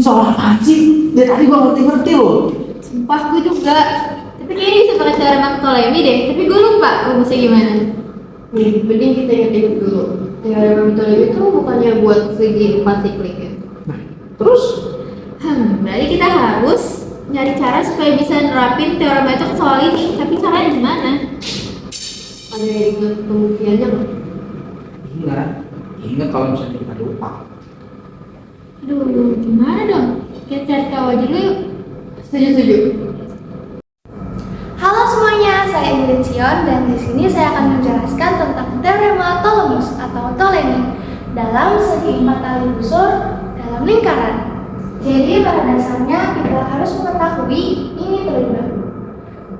Soal apaan sih? Dari tadi gua ngerti-ngerti loh. Sumpah gue juga. Tapi kayaknya bisa pakai teorema Ptolemy deh. Tapi gue lupa rumusnya gimana. Nih, mending kita ingat-ingat dulu. Teorema Ptolemy itu bukannya buat segi 4 siklik ya? Nah, terus? Berarti kita harus nyari cara supaya bisa nerapin teorema itu ke soal ini. Tapi caranya gimana? Ada yang ingat pembuktiannya nggak? Ingat kalau misalnya kita lupa. Aduh, gimana dong? Kita cari tahu aja dulu yuk. Setuju. Halo semuanya, saya Ingrid Sion dan di sini saya akan menjelaskan tentang teorema Ptolemus atau Ptolemy dalam segi 4 tali busur dalam lingkaran. Jadi pada dasarnya kita harus mengetahui ini terlebih dahulu.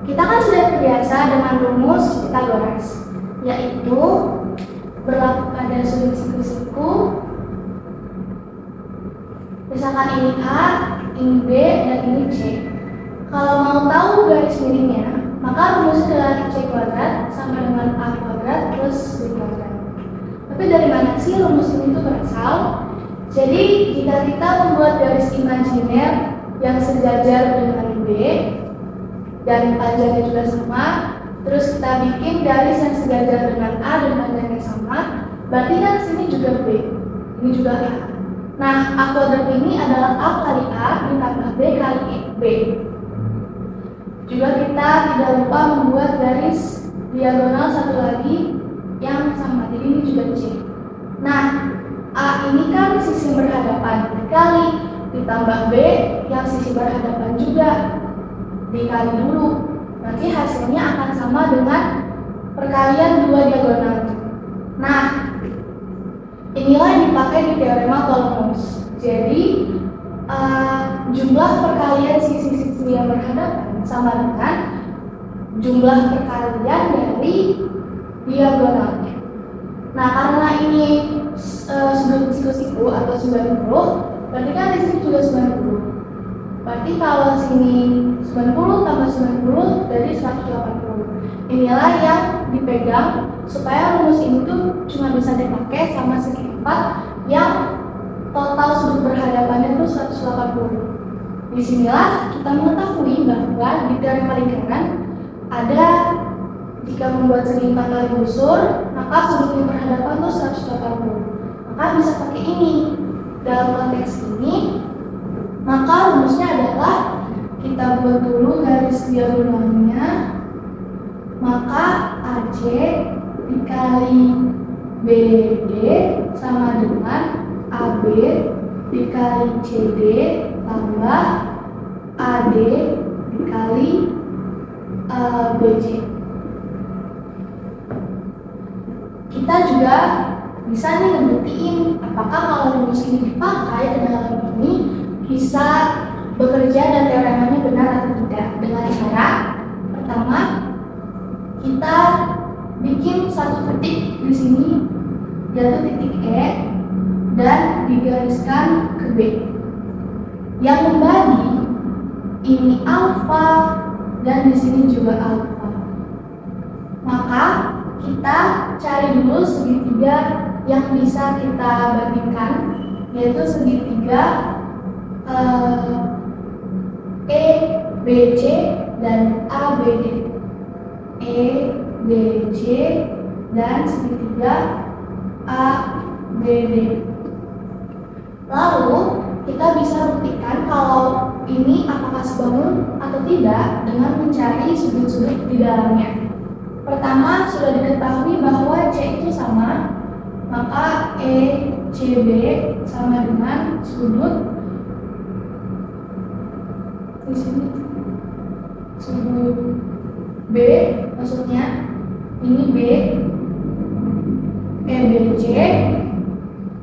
Kita kan sudah terbiasa dengan rumus Pythagoras, yaitu berlaku pada sudut siku-siku. Misalkan ini A, ini B, dan ini C. Kalau mau tahu garis miringnya, maka rumusnya adalah C kuadrat sama dengan A kuadrat plus B kuadrat. Tapi dari mana sih rumus ini tuh berasal? Jadi jika kita membuat garis imajiner yang sejajar dengan B dan panjangnya juga sama, terus kita bikin garis yang sejajar dengan A dan panjangnya sama, berarti kan sini juga B, ini juga A. Nah, A kuadrat ini adalah A kali A ditambah B kali B. Juga kita tidak lupa membuat garis diagonal satu lagi yang sama, jadi ini juga C. Nah, A ini kan sisi berhadapan dikali ditambah B yang sisi berhadapan juga dikali dulu. Nanti hasilnya akan sama dengan perkalian dua diagonal. Nah, inilah yang dipakai di teorema Ptolemus. Jadi jumlah perkalian sisi-sisi yang berhadapan sama dengan jumlah perkalian dari diagonalnya. Nah, karena ini sudut siku-siku atau 90, berarti kan di sini juga 90. Berarti kalau sini 90 tambah 90 dari 180. Inilah yang dipegang supaya rumus ini tuh cuma bisa dipakai sama segi 4 yang total sudut berhadapannya tuh 180. Disinilah kita mengetahui bahwa di teorema lingkaran ada jika membuat segi 4 kali busur, maka sudut yang berhadapan tuh 180. Maka bisa pakai ini. Dalam konteks ini, maka rumusnya adalah kita buat dulu garis diagonalnya, maka AC dikali BD sama dengan AB dikali CD tambah AD dikali BC. Kita juga bisa nih ngebuktiin apakah kalau rumus ini dipakai ke dalam ini bisa bekerja dan teoremanya benar atau tidak. Dengan cara pertama, kita bikin satu titik di sini yaitu titik E dan digariskan ke B yang membagi ini alfa dan di sini juga alfa. Maka kita cari dulu segitiga yang bisa kita bandingkan, yaitu segitiga EBC dan ABD. EBC dan segitiga ABD. Lalu kita bisa buktikan kalau ini apakah sebangun atau tidak dengan mencari sudut-sudut di dalamnya. Pertama, sudah diketahui bahwa C itu sama, maka ECB sama dengan sudut di sini sudut B, maksudnya ini B, EBC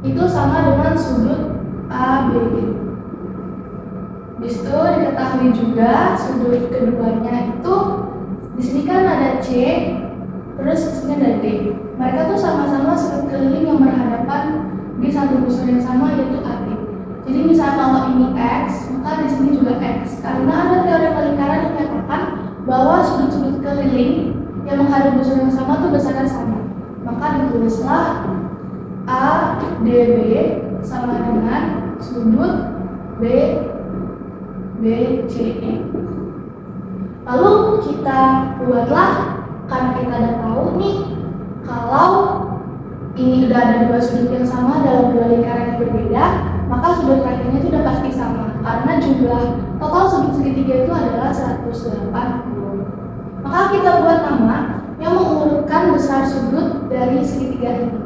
itu sama dengan sudut ABD. Bis itu diketahui juga sudut keduanya itu di sini kan ada C, terus di sini ada D. Mereka tuh sama-sama sudut keliling yang berhadapan di satu busur yang sama yaitu AB. Jadi misalnya kalau ini X, maka di sini juga X. Karena ada teorema lingkaran yang menyatakan bahwa sudut-sudut keliling yang menghadap busur yang sama tuh besarnya sama. Maka ditulislah ADB sama dengan sudut B, B, C, E. Lalu kita buatlah, karena kita udah tahu nih kalau ini udah ada dua sudut yang sama dalam dua lingkaran yang berbeda, maka sudut terakhirnya itu udah pasti sama karena jumlah total sudut segitiga itu adalah 180. Maka kita buat nama yang mengurutkan besar sudut dari segitiga ini,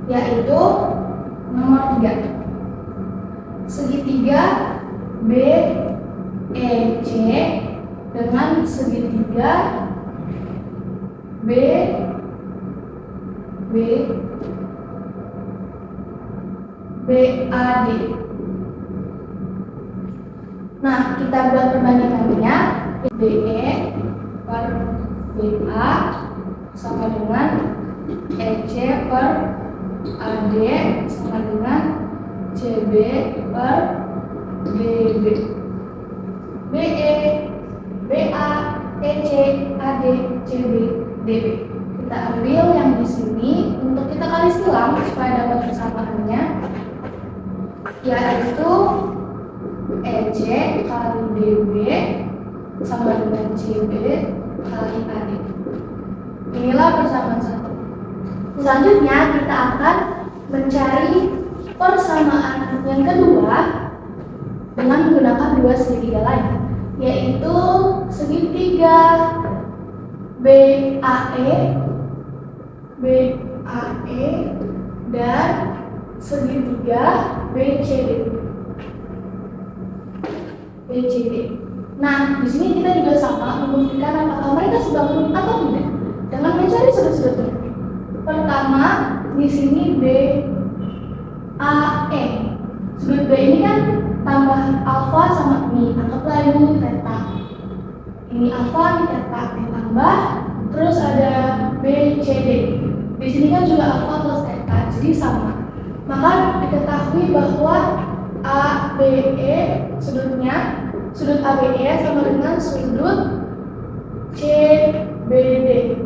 yaitu nomor 3. Segitiga B, E, C dengan segitiga B, B, BAD. Nah, kita buat perbandingannya. BE per BA sama dengan EC per AD sama dengan CB per DB. BE, BA, EC, AD, CB, DB. Kita ambil yang di sini untuk kita kali silang supaya dapat persamaannya, yaitu EC kali DB sama dengan CB kali AD. Inilah persamaan satu. Selanjutnya kita akan mencari persamaan yang kedua dengan menggunakan dua segitiga lain, yaitu segitiga BAE, BAE dan segitiga BCD. BCD. Nah, di sini kita juga sama membuktikan apakah mereka sebanding atau tidak dengan mencari sudut-sudutnya. Pertama, di sini BAE. Sudut B ini kan tambah alfa sama ini, anggaplah ini theta. Ini alfa, ini theta, ditambah, terus ada BCD. Di sini kan juga alfa plus theta, jadi sama. Maka diketahui bahwa ABE sudutnya, sudut ABE sama dengan sudut CBD.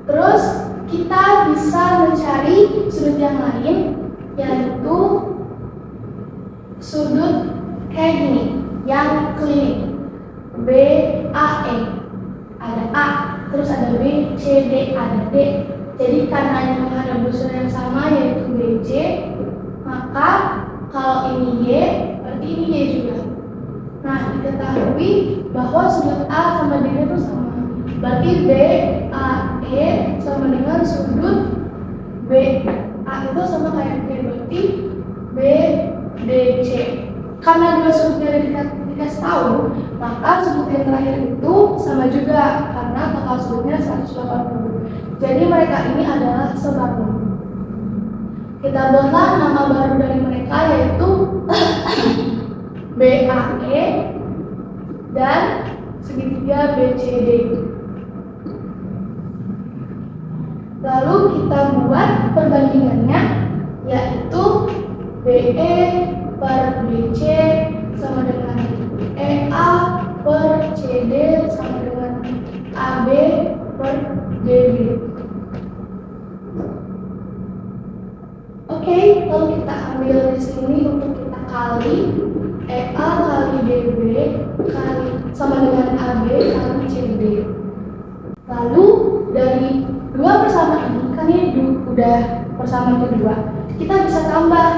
Terus kita bisa mencari sudut yang lain, yaitu sudut kayak gini, yang keliling. BAE ada A, terus ada B, C, D, ada D. Jadi karena ini menghadap busur yang sama yaitu BC, maka kalau ini Y, berarti ini Y juga. Nah, diketahui bahwa sudut A sama D itu sama. Berarti BAE sama dengan sudut BA itu sama kayak D, berarti BDC. Karena dua sudutnya dikasih tahu, maka sudut yang terakhir itu sama juga karena total sudutnya 180. Jadi mereka ini adalah sebanding. Kita buatlah nama baru dari mereka yaitu BAE dan segitiga BCD. Lalu kita buat perbandingannya, yaitu BE per BC sama dengan EA per CD sama dengan AB per DB. Oke, lalu kita ambil di sini untuk kita kali EA kali DB kali sama dengan AB kali CD. Lalu dari dua persamaan ini, kan ini udah persamaan kedua, kita bisa tambah,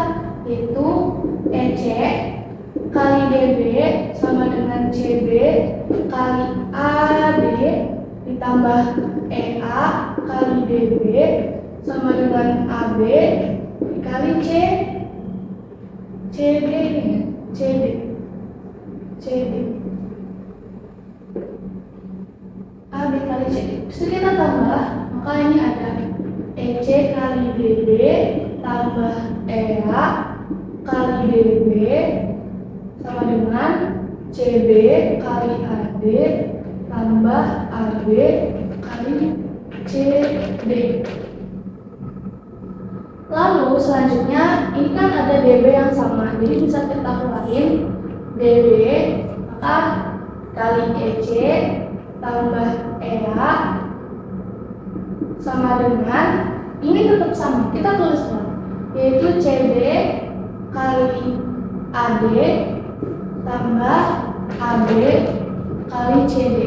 yaitu EC kali DB sama dengan CB kali AD ditambah EA kali DB sama dengan AB dikali CD ini, CD AB kali CD. Terus kita tambah, maka ini ada EC kali DB tambah EA kali DB sama dengan CB kali AD tambah AB kali CD. Lalu selanjutnya ini kan ada DB yang sama, jadi bisa kita keluarin DB maka kali EC tambah EA sama dengan ini tetap sama, kita tulis ulang, yaitu CB kali AD tambah AB kali CD.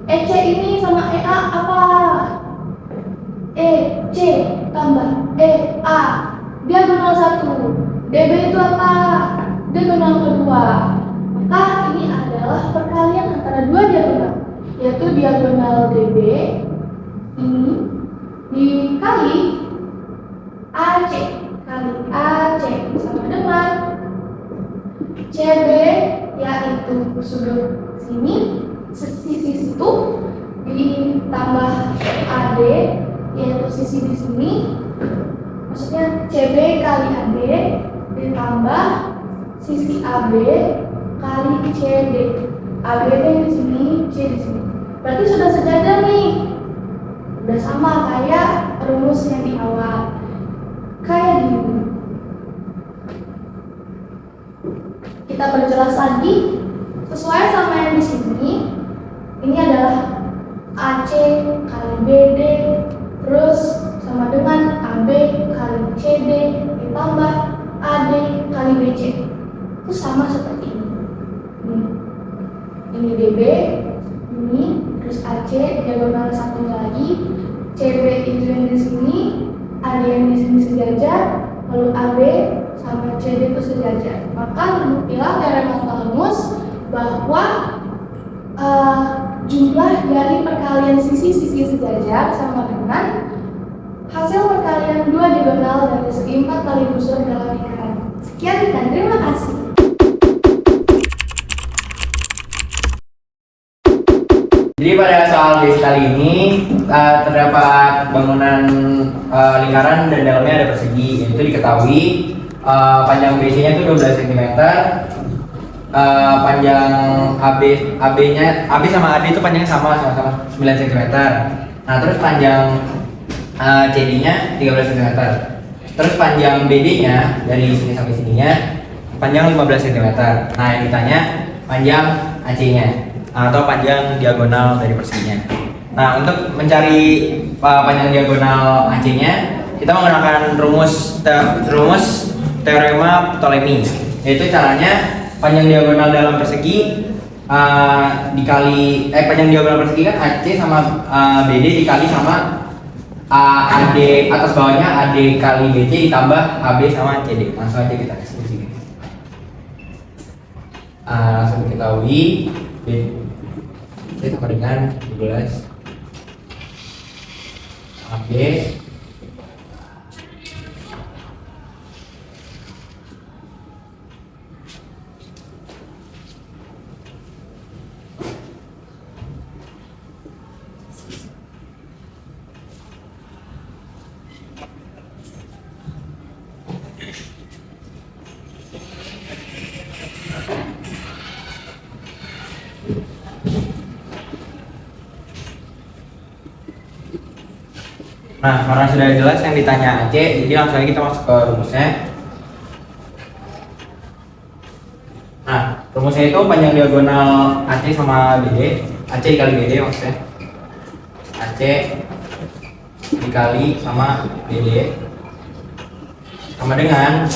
EC ini sama EA apa? EC tambah EA diagonal 1. DB itu apa? Diagonal kedua. Maka ini adalah perkalian antara dua diagonal, yaitu diagonal DB ini dikali AC kali AC sama dengan CB, yaitu sudut sini sisi situ ditambah AD, yaitu sisi di sini, maksudnya CB kali AD ditambah sisi AB kali CD. AB di sini, C di sini. Berarti sudah sejajar nih. Udah sama kayak rumus yang di awal. Kayak gini. Kita perjelas lagi sesuai sama yang di sini. Ini adalah AC kali BD terus sama dengan AB kali CD ditambah AD kali BC. Itu sama seperti ini. Ini DB, ini terus AC diagonal satu lagi, CB itu yang di sini, AD yang di sini sejajar, lalu AB sama CD itu sejajar. Maka terbuktilah teorema Tholenus bahwa jumlah dari perkalian sisi-sisi sejajar sama dengan hasil perkalian dua diagonal dari segi 4 kali busur dalam lingkaran. Sekian dan terima kasih. Jadi pada soal base kali ini terdapat bangunan lingkaran dan dalamnya ada persegi. Itu diketahui panjang BC-nya itu 12 cm, panjang AB sama AD itu panjangnya sama 9 cm. Nah terus panjang CD-nya 13 cm. Terus panjang BD-nya dari sini sampai sininya panjang 15 cm. Nah yang ditanya panjang AC-nya atau panjang diagonal dari perseginya. Nah, untuk mencari panjang diagonal AC-nya, kita menggunakan rumus teorema Ptolemy. Yaitu caranya panjang diagonal dalam persegi dikali panjang diagonal persegi kan AC sama BD dikali sama AD atas bawahnya AD kali BC ditambah AB sama CD. Langsung aja kita kasih di sini. Langsung diketahui ini sama dengan 12 AB Nah, karena sudah jelas yang ditanya AC, jadi langsung aja kita masuk ke rumusnya. Nah, rumusnya itu panjang diagonal AC sama BD, AC dikali BD maksudnya. AC dikali sama BD sama dengan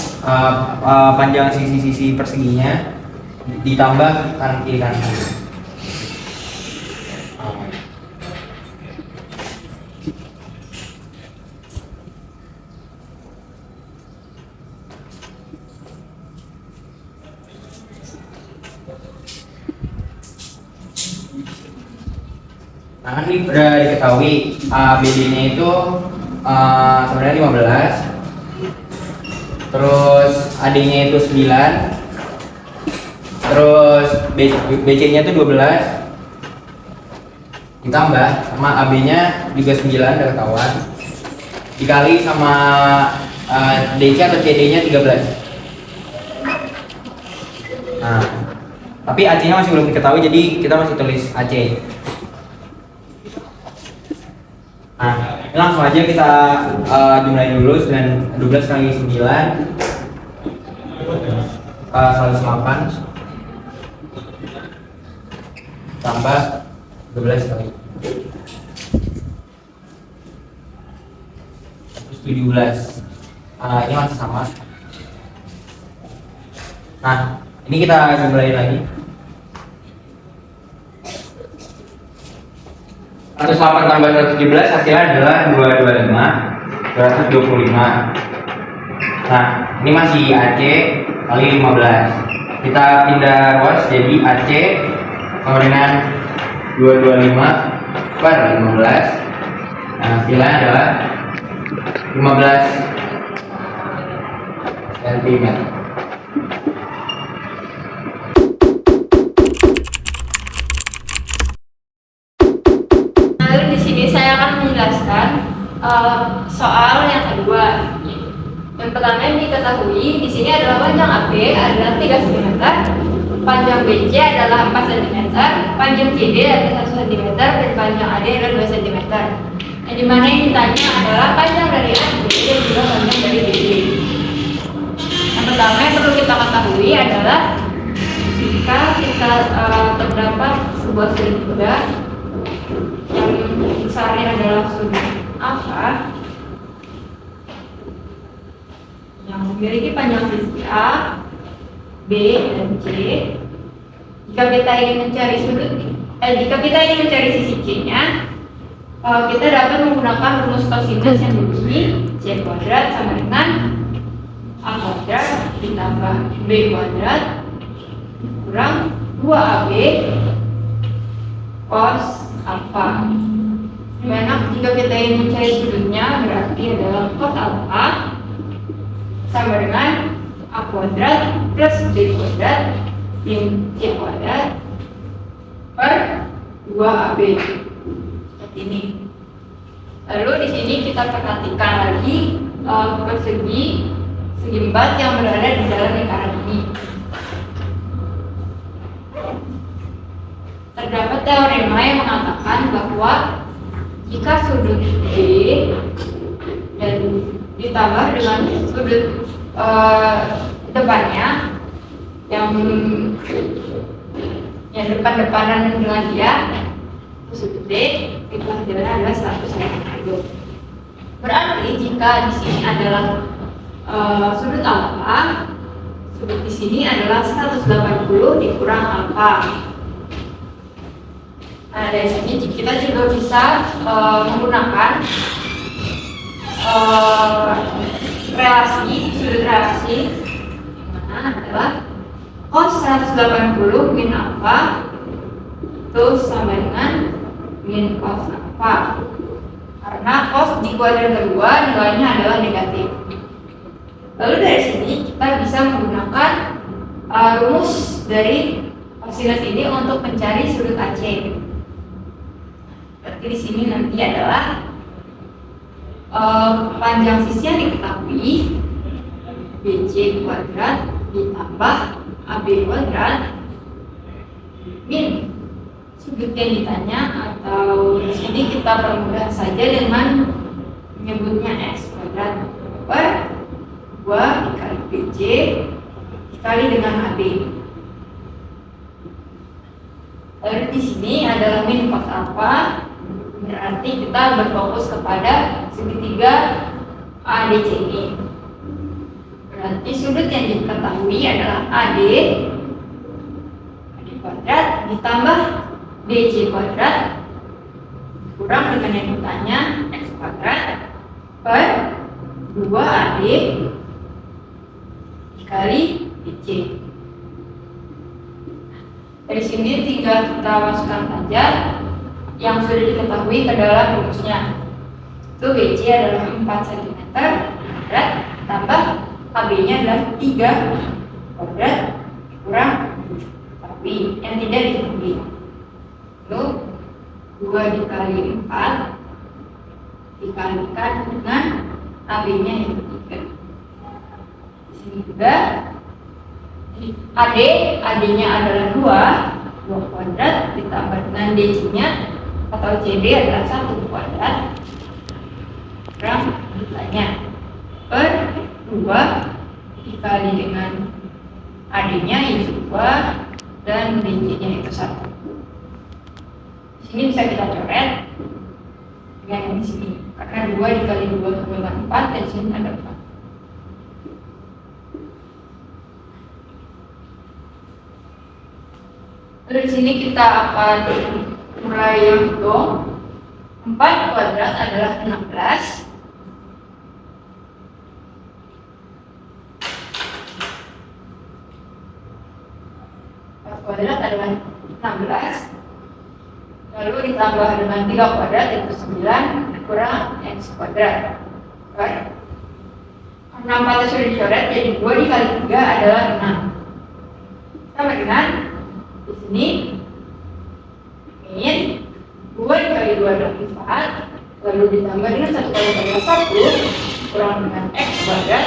panjang sisi-sisi perseginya ditambah kanan kiri kanan kiri. Nah, ini sudah diketahui BD-nya itu sebenarnya 15, terus AD-nya itu 9, terus BC-nya itu 12, ditambah sama AB-nya juga 9 udah ketahuan, dikali sama DC atau CD-nya 13. Nah, tapi AC-nya masih belum diketahui, jadi kita masih tulis AC. Nah, ini langsung aja kita jumlahin dulu. 12 kali 9 108 tambah 12 kali 17. Ini masih sama. Nah, ini kita jumlahin lagi. 108 tambah 117 hasilnya adalah 225, 225. Nah, ini masih AC kali 15. Kita pindah ruas jadi AC sama dengan 225 per 15. Nah, hasilnya adalah 15 cm. Lalu di sini saya akan menjelaskan soal yang kedua. Yang pertama yang diketahui di sini adalah panjang AB adalah 3 cm, panjang BC adalah 4 cm, panjang CD adalah 1 cm, dan panjang AD adalah 2 cm. Yang dimana yang ditanya adalah panjang dari AC dan juga panjang dari BD. Yang pertama yang perlu kita ketahui adalah jika kita terdapat sebuah segitiga yang besarnya adalah sudut apa yang memiliki panjang sisi A, B, dan C. Jika kita ingin mencari sisi C-nya, kita dapat menggunakan rumus kosinus yang begini: C kuadrat sama dengan A kuadrat ditambah B kuadrat kurang 2AB cos alfa. Dimana jika kita ingin mencari sudutnya berarti adalah cos alfa sama dengan A kuadrat plus B kuadrat min C kuadrat per 2AB seperti ini. Lalu di sini kita perhatikan lagi persegi empat yang berada di dalam lingkaran ini. Terdapat teorema yang mengatakan bahwa jika sudut B dan ditambah dengan sudut depannya yang depan-depanan dengan dia, sudut D itu hasilnya adalah 180. Berarti jika di sini adalah sudut alfa, sudut di sini adalah 180 dikurang alfa. Nah, dari sini kita juga bisa menggunakan sudut relasi yang mana adalah cos 180 min alfa itu sama dengan min cos alfa, karena cos di kuadran kedua nilainya adalah negatif. Lalu dari sini kita bisa menggunakan rumus dari kosinus ini untuk mencari sudut AC. Berarti di sini nanti adalah panjang sisi yang diketahui BC kuadrat ditambah AB kuadrat min sudut yang ditanya, atau di sini kita permudah saja dengan menyebutnya X kuadrat per 2 dikali BC dikali dengan AB. Lalu di sini adalah min cos alfa, berarti kita berfokus kepada segitiga ADC ini. Berarti sudut yang diketahui adalah AD kuadrat ditambah BC kuadrat kurang dengan yang ditanya X kuadrat per 2AD dikali BC. Dari sini tinggal kita masukkan saja yang sudah diketahui ke dalam rumusnya. Itu BC adalah 4 cm kuadrat tambah AB-nya adalah 3 kuadrat kurang AB yang tidak diketahui. Lalu 2 dikali 4 dikalikan dengan AB-nya yang 3. Di sini juga AD-nya adalah 2 kuadrat ditambah dengan DC-nya atau CD adalah 1 kuadrat kurang nilainya per 2 dikali dengan AD-nya yaitu 2 dan DC-nya itu 1. Di sini bisa kita coret dengan yang di sini karena 2 dikali 2 sama dengan 4 dan di sini ada 4. Lalu di sini kita akan mulai yang hitung. 4 kuadrat adalah 16. 4 kuadrat adalah 16. Lalu ditambah dengan 3 kuadrat yaitu 9 kurang x kuadrat. Right? Karena 4 sudah dicoret, jadi 2 dikali 3 adalah 6. Sama dengan di sini min 2 dikali 2 adalah 4, lalu ditambah dengan 1 kali 1 kurang dengan x kuadrat.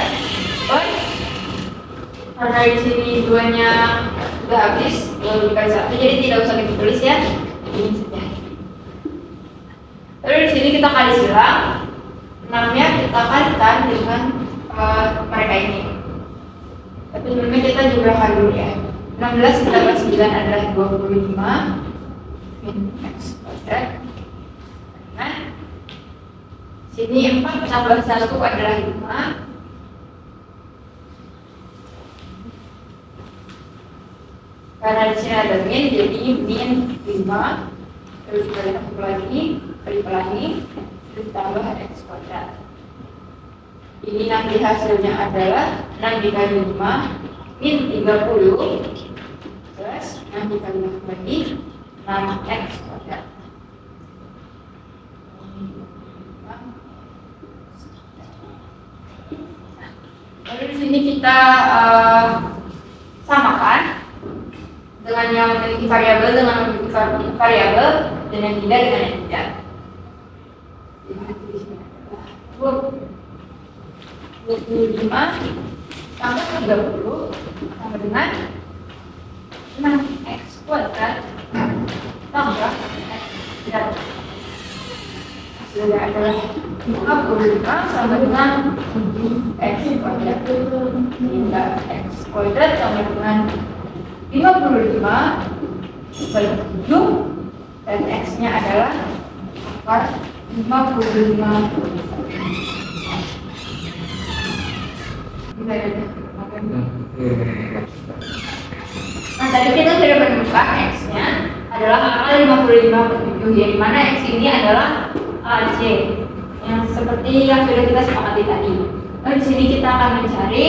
Karena di sini 2-nya sudah habis, lalu dikali 1, jadi tidak usah kita tulis ya. Ini saja. Lalu di sini kita kali silang, 6-nya kita kalikan dengan mereka ini. Tapi sebelumnya kita jumlahkan dulu ya. 16 ditambah 9 adalah 25 min x kuadrat. Nah, sini 4 tambah 1 adalah 5. Karena di sini ada min, jadi min 5. Terus kita satu lagi, kali pelangi, terus tambah x kuadrat. Ini nanti hasilnya adalah 6 dikali 5 min 30 plus 6 dikali 5 lagi 6x kuadrat. Lalu di sini kita samakan dengan yang memiliki variabel dengan memiliki variabel dan yang tidak dengan yang tidak. Jadi di sini adalah 25 tambah 30 sama dengan 6x kuadrat tambah x kuadrat. Hasilnya adalah 55 sama dengan 7x kuadrat. Hingga x kuadrat sama dengan 55 kali 7 dan x-nya adalah 55. Nah, tadi kita sudah menemukan x-nya adalah angka 55 per 7, yang dimana x ini adalah AC yang seperti yang sudah kita sepakati tadi. Nah, di sini kita akan mencari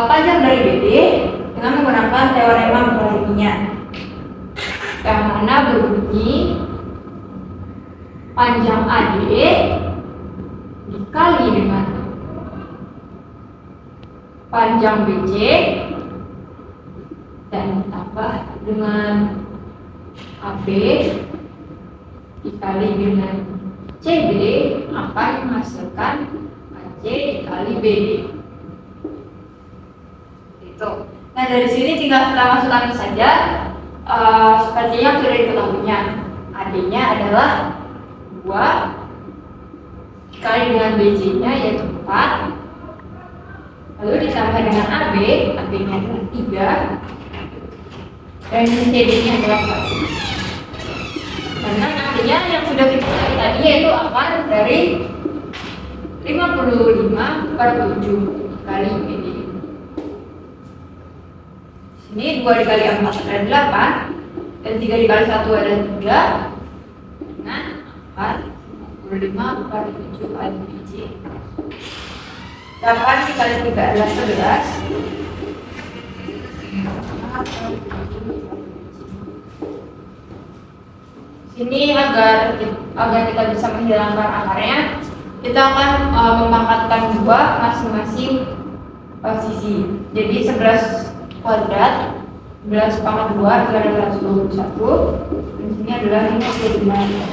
panjang dari BD dengan menggunakan teorema Bernoulli, yang mana berbunyi panjang AD dikali dengan panjang BC dan ditambah dengan AB dikali dengan CD akan menghasilkan AC dikali BD. Itu. Nah, dari sini tinggal kita masukkan saja seperti yang sudah diketahuinya. AD-nya adalah 2 dikali dengan BC-nya yaitu 4. Lalu ditambah dengan AB, AB-nya adalah 3 dan CD-nya adalah 1. Karena nantinya yang sudah kita cari tadi yaitu akar dari 55 per 7 kali BD. Sini 2 dikali 4 adalah 8 dan 3 dikali 1 adalah 3 dengan akar 55 per 7 kali BC. 8 dikali 3 adalah 11. Sini agar kita bisa menghilangkan akarnya, kita akan memangkatkan 2 masing-masing sisi. Jadi 11 kuadrat 11 pangkat 2 adalah 121. Dan sini adalah 55.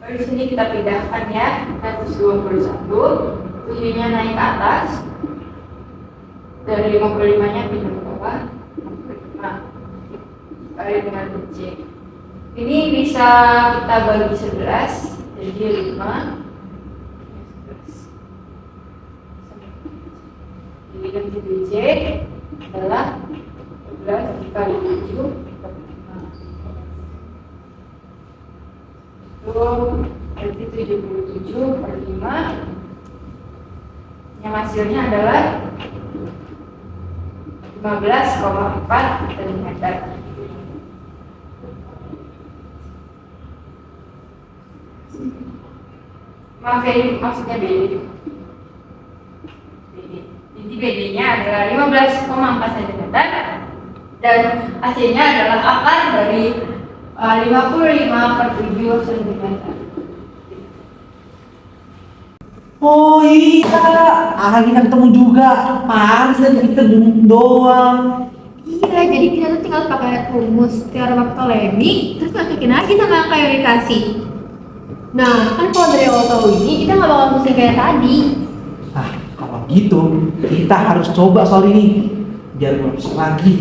Di sini kita pindahkan ya 121, 7-nya naik ke atas, dari 55-nya pindah ke bawah, 55 kali dengan BC. Ini bisa kita bagi 11, jadi 5. Jadi ganti BC adalah 11 dikali 7 itu berarti 77 per 5 nya yang hasilnya adalah 15,4 cm. Maaf ya, ini maksudnya BD. Inti BD-nya adalah 15,4 cm dan AC-nya adalah akar dari 55/7 cm. Oh iya, kita ketemu juga. Paris dan kita doang. Iya, jadi kita tuh tinggal pakai rumus teorema Ptolemyi, terus masukin lagi sama angka yang dikasih. Nah, kan kalau dari awal tahu ini, kita nggak bakal pusing kayak tadi. Nah, kalau gitu kita harus coba soal ini biar nggak pusing lagi.